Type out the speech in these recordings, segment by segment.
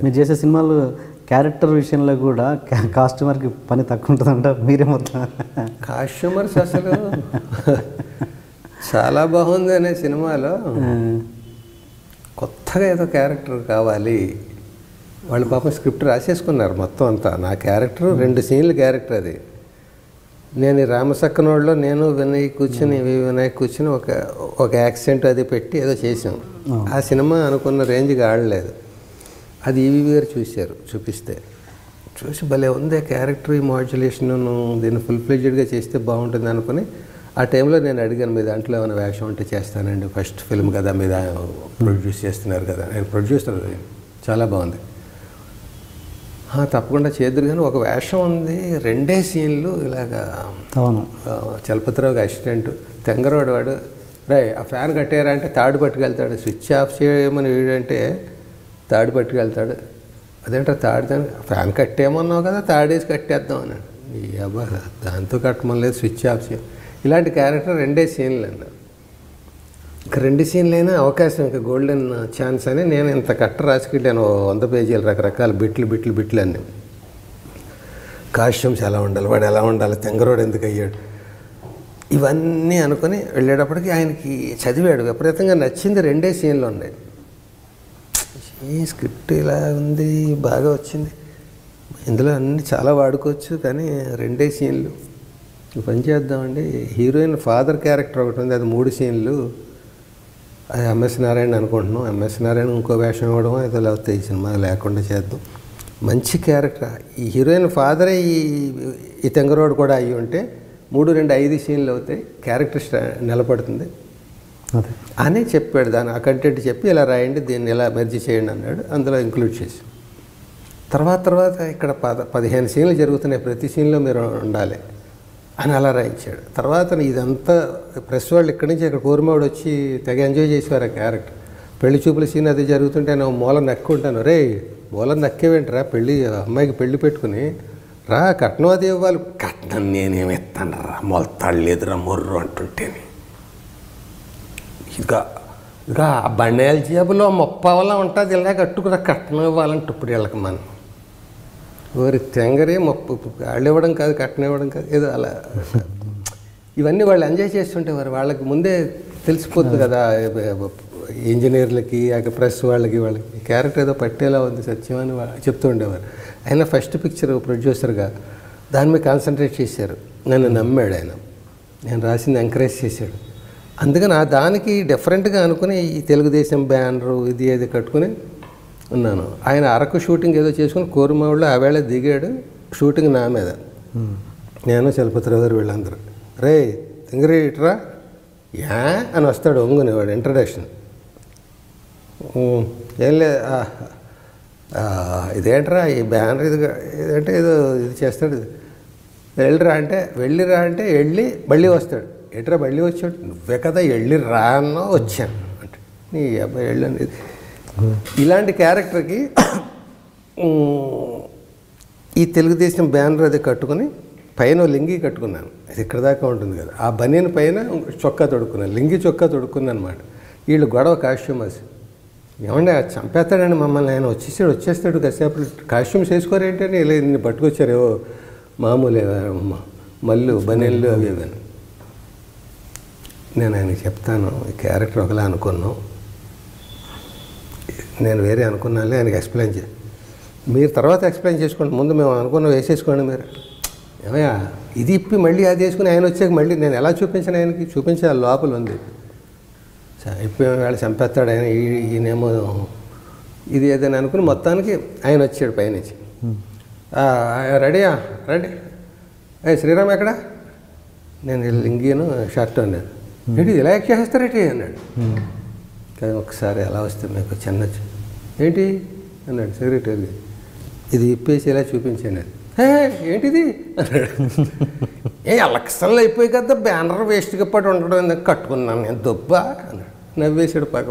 మీరు చేసే సినిమాలు క్యారెక్టర్ విషయంలో కూడా కాస్ట్యూమర్కి పని తక్కువ ఉంటుందంట, మీరే మొత్తం కాస్ట్యూమర్స్ అసలు చాలా బాగుంది అనే సినిమాలో కొత్తగా ఏదో క్యారెక్టర్ కావాలి. వాళ్ళు పాపం స్క్రిప్ట్ రాసేసుకున్నారు మొత్తం అంతా. నా క్యారెక్టర్ 2 సీన్ల క్యారెక్టర్ అది. నేను ఈ రామసక్కనోళ్ళలో నేను వినయ్ కూర్చుని ఒక యాక్సెంట్ అది పెట్టి ఏదో చేసాం. ఆ సినిమా అనుకున్న రేంజ్కి ఆడలేదు. అది ఈవీ గారు చూపిస్తే చూసి భలే ఉంది క్యారెక్టర్, ఈ మాడ్యులేషన్, దీన్ని ఫుల్ ఫ్లెడ్జ్డ్గా చేస్తే బాగుంటుంది అనుకుని ఆ టైంలో నేను అడిగాను, మీ దాంట్లో ఏమైనా వేషం ఉంటే చేస్తానండి, ఫస్ట్ ఫిల్మ్ కదా, మీద ప్రొడ్యూస్ చేస్తున్నారు కదా. నేను ప్రొడ్యూసర్, చాలా బాగుంది, తప్పకుండా చేద్దరు. కానీ ఒక వేషం ఉంది, 2 సీన్లు ఇలాగా. చలపతిరావుకి అసిస్టెంట్ తెంగరోడు వాడు, రే ఆ ఫ్యాన్ కట్టారా అంటే తాడు పట్టుకెళ్తాడు, స్విచ్ ఆఫ్ చేయమని వీడంటే తాడు పట్టుకెళ్తాడు. అదేంటో తాడు, ఫ్యాన్ కట్టేమన్నావు కదా, తాడేసి కట్టేద్దాం అన్నాడు. ఈ అబ్బా దాంతో కట్టమని లేదు, స్విచ్ ఆఫ్ చేయ. ఇలాంటి క్యారెక్టర్ 2 సీన్లు అన్నారు. ఇంకా 2 సీన్లు అయినా అవకాశం, ఇంకా గోల్డెన్ ఛాన్స్ అని నేను ఇంత కట్ట రాసుకెళ్ళాను. 100 పేజీలు రకరకాల బిట్లు అన్నీ. కాస్ట్యూమ్స్ ఎలా ఉండాలి, వాడు ఎలా ఉండాలి, తెంగరోడు ఎందుకు అయ్యాడు, ఇవన్నీ అనుకుని వెళ్ళేటప్పటికి ఆయనకి చదివాడు, విపరీతంగా నచ్చింది. 2 సీన్లు ఉన్నాయి. ఈ స్క్రిప్ట్ ఇలా ఉంది, బాగా వచ్చింది, ఇందులో అన్నీ చాలా వాడుకోవచ్చు, కానీ 2 సీన్లు పని చేద్దామండి. హీరోయిన్ ఫాదర్ క్యారెక్టర్ ఒకటి ఉంది, అది 3 సీన్లు. అది ఎంఎస్ నారాయణ అనుకుంటున్నాం. ఎంఎస్ నారాయణ ఇంకో వేషం ఇవ్వడం ఏదో లేకపోతే ఈ సినిమా లేకుండా చేద్దాం. మంచి క్యారెక్టర్. ఈ హీరోయిన్ ఫాదరే ఈ తెంగరోడు కూడా అయ్యి ఉంటే 3, 2, 5 సీన్లు అవుతాయి, క్యారెక్టర్ నిలబడుతుంది అని చెప్పాడు. దాని ఆ కంటెంట్ చెప్పి ఇలా రాయండి, దీన్ని ఇలా మెర్జీ చేయండి అన్నాడు. అందులో ఇంక్లూడ్ చేసి తర్వాత ఇక్కడ 15 సీన్లు జరుగుతున్నాయి, ప్రతి సీన్లో మీరు ఉండాలి అని అలా రాయించాడు. తర్వాత ఇదంతా ప్రెస్ వాళ్ళు ఇక్కడి నుంచి ఇక్కడ కోరిమావుడు వచ్చి తెగ ఎంజాయ్ చేసేవారు ఆ క్యారెక్టర్. పెళ్లి చూపుల సీన్ అది జరుగుతుంటే నేను మూల నక్కుంటాను, రే మూల నక్కేవేంటరా, అమ్మాయికి పెళ్లి పెట్టుకుని రా కట్నం అది ఇవ్వాలి. కట్నం నేనేమి ఇస్తాను రా, మొలతాడు లేదురా మొర్రు అంటుంటేనే. ఇక బండేల జేబులో 30 వల్ల ఉంటుంది, ఇలా కట్టుకురా కట్నం ఇవ్వాలంటే ఇప్పుడు వీళ్ళకి మనం ఓరి తెంగరే వాళ్ళు ఇవ్వడం కాదు, కట్నం ఇవ్వడం కాదు, ఏదో అలా. ఇవన్నీ వాళ్ళు ఎంజాయ్ చేస్తుంటేవారు. వాళ్ళకి ముందే తెలిసిపోతుంది కదా ఇంజనీర్లకి, ప్రెస్ వాళ్ళకి క్యారెక్టర్ ఏదో పట్టేలా ఉంది సత్యం అని చెప్తూ ఉండేవారు. ఆయన ఫస్ట్ పిక్చర్ ప్రొడ్యూసర్గా దాని మీద కాన్సన్ట్రేట్ చేశారు. నన్ను నమ్మాడు ఆయన, నేను రాసింది ఎంకరేజ్ చేశాడు. అందుకని దానికి డిఫరెంట్గా అనుకుని ఈ తెలుగుదేశం బ్యానరు ఇది కట్టుకుని ఉన్నాను. ఆయన అరకు షూటింగ్ ఏదో చేసుకుని కోరుమావుళ్ళు ఆ వేళ దిగాడు. షూటింగ్ నా మీద, నేను చలపతిరావు గారు వీళ్ళందరూ, రే తింగరి ఇట్రా యా అని వస్తాడు ఒంగుని వాడు ఇంట్రడక్షన్. ఏం లేదు, ఇదేంట్రా ఈ బ్యానర్ ఇదంటే ఏదో ఇది చేస్తాడు. వెళ్ళిరా అంటే వెళ్ళి మళ్ళీ వస్తాడు. ఎట్రా మళ్ళీ వచ్చాడు, నువ్వే కదా వెళ్ళి రా అన్నో వచ్చాను అంటే నీ అబ్బాయి వెళ్ళండి. ఇలాంటి క్యారెక్టర్కి ఈ తెలుగుదేశం బ్యానర్ అది కట్టుకుని పైన లింగి కట్టుకున్నాను. అది ఇక్కడ దాకా ఉంటుంది కదా, ఆ బనీన్ పైన చొక్కా తొడుక్కున్నాను, లింగి చొక్కా తొడుక్కున్నాను అనమాట. వీళ్ళు గొడవ కాస్ట్యూమర్స్, ఏమంటే చంపేస్తాడండి మమ్మల్ని, ఆయన వచ్చేస్తాడు కాసేపు కాస్ట్యూమ్స్ వేసుకోరేంటని ఇలా ఇన్ని పట్టుకొచ్చారు, ఏవో మామూలు మళ్ళు బనీళ్ళు అవి ఇవన్నీ. నేను ఆయనకి చెప్తాను, ఈ క్యారెక్టర్ ఒకలా అనుకున్నాం, నేను వేరే అనుకున్నానులే, ఆయనకి ఎక్స్ప్లెయిన్ మీరు తర్వాత ఎక్స్ప్లెయిన్ చేసుకోండి, ముందు మేము అనుకున్న వేసేసుకోండి మీరు. ఏమయ్యా ఇది ఇప్పి మళ్ళీ అది వేసుకుని ఆయన వచ్చాక మళ్ళీ నేను ఎలా చూపించాను, ఆయనకి చూపించే లోపల ఉంది. ఇప్పుడు వాళ్ళు చంపేస్తాడు ఆయన, ఈయనేమో ఇది ఏదైనా అనుకుని మొత్తానికి ఆయన వచ్చాడు పైనుంచి. రెడీయా రెడీ, శ్రీరామ్ ఎక్కడ, నేను లింగిను షర్ట్ అన్నాను. ఏంటి ఇలా చేస్తారేంటి అన్నాడు. కానీ ఒకసారి ఎలా వస్తే మీకు చిన్నచ్చు ఏంటి అన్నాడు సెక్రటరీ, ఇది ఇప్పేసి ఇలా చూపించాను. ఏంటిది అన్నాడు. ఎలక్షన్లు అయిపోయి కదా బ్యానర్ వేస్ట్గా పడి ఉండడం ఎందుకు కట్టుకున్నాను నేను దుబ్బా అన్నాడు. నవ్వేసాడు పక్క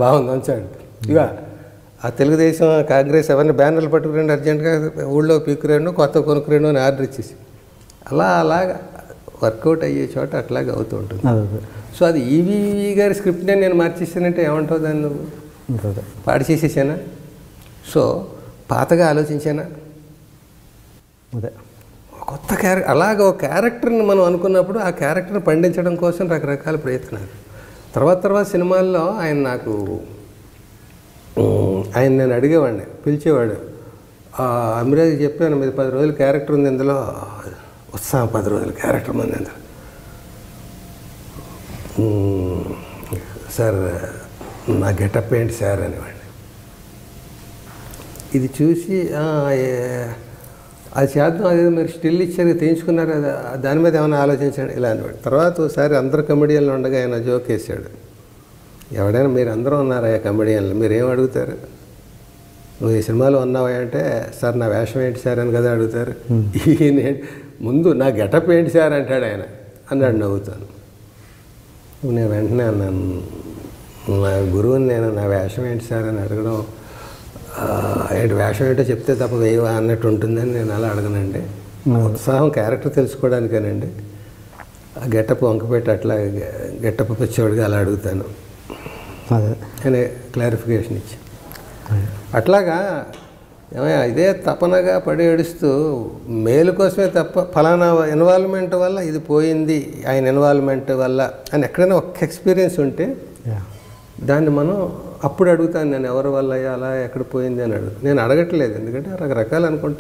బాగుంది అంచాడు. ఇక ఆ తెలుగుదేశం కాంగ్రెస్ ఎవరిని బ్యానర్లు పట్టుకురండి అర్జెంటుగా ఊళ్ళో పీక్కురండు కొత్త కొనుక్కురండు అని ఆర్డర్ ఇచ్చేసి అలాగా వర్కౌట్ అయ్యే చోట అట్లాగే అవుతూ ఉంటుంది. సో అది ఈవీ గారి స్క్రిప్ట్నే నేను మార్చేసానంటే ఏమంటావు దాన్ని, నువ్వు పాడు చేసేసానా? సో పాతగా ఆలోచించానా, అదే కొత్త క్యారెక్టర్, అలాగ ఒక క్యారెక్టర్ని మనం అనుకున్నప్పుడు ఆ క్యారెక్టర్ని పండించడం కోసం రకరకాల ప్రయత్నాలు. తర్వాత సినిమాల్లో ఆయన నేను అడిగేవాడిని, పిలిచేవాడు. అమిరాజ్కి చెప్పాను, మీరు 10 రోజులు క్యారెక్టర్ ఉంది ఇందులో, వస్తాం 10 రోజులు క్యారెక్టర్ ఉంది ఇందులో. సార్ నా గెటప్ ఏంటి సార్ అనేవాడిని. ఇది చూసి అది చేద్దాం, అదే మీరు స్టిల్ ఇచ్చారు తీయించుకున్నారు కదా, దాని మీద ఏమైనా ఆలోచించండి ఇలా అనేవాడు. తర్వాత ఒకసారి అందరు కమెడియన్లు ఉండగా ఆయన జోక్ వేసాడు, ఎవడైనా మీరు అందరూ ఉన్నారా కమెడియన్లు, మీరేం అడుగుతారు, నువ్వు ఈ సినిమాలో ఉన్నావా అంటే, సార్ నా వేషం ఏంటి సార్ అని కదా అడుగుతారు. ఈయన ముందు నా గెటప్ ఏంటి సార్ అంటాడు ఆయన, అన్నాడు నవ్వుతాను. నేను వెంటనే అన్నాను, నా గురువుని నేను నా వేషం ఏంటి సార్ అని అడగడం, ఏంటి వేషం ఏంటో చెప్తే తప్ప వేయవా అన్నట్టు ఉంటుందని నేను అలా అడగనండి. ఉత్సాహం క్యారెక్టర్ తెలుసుకోవడానికేనండి. ఆ గెటప్ వంకపెట్టి అట్లా గెటప్ వచ్చేవాడిగా అలా అడుగుతాను అనే క్లారిఫికేషన్ ఇచ్చి, అట్లాగా ఏమయ్యా ఇదే తపనగా పడి ఏడుస్తూ మేలు కోసమే తప్ప ఫలానా ఇన్వాల్వ్మెంట్ వల్ల ఇది పోయింది, ఆయన ఇన్వాల్వ్మెంట్ వల్ల అని ఎక్కడైనా ఒక్క ఎక్స్పీరియన్స్ ఉంటే దాన్ని మనం అప్పుడు అడుగుతాను, నేను ఎవరి వల్ల అలా ఎక్కడ పోయింది అని నేను అడగట్లేదు, ఎందుకంటే రకరకాలు అనుకుంటాను.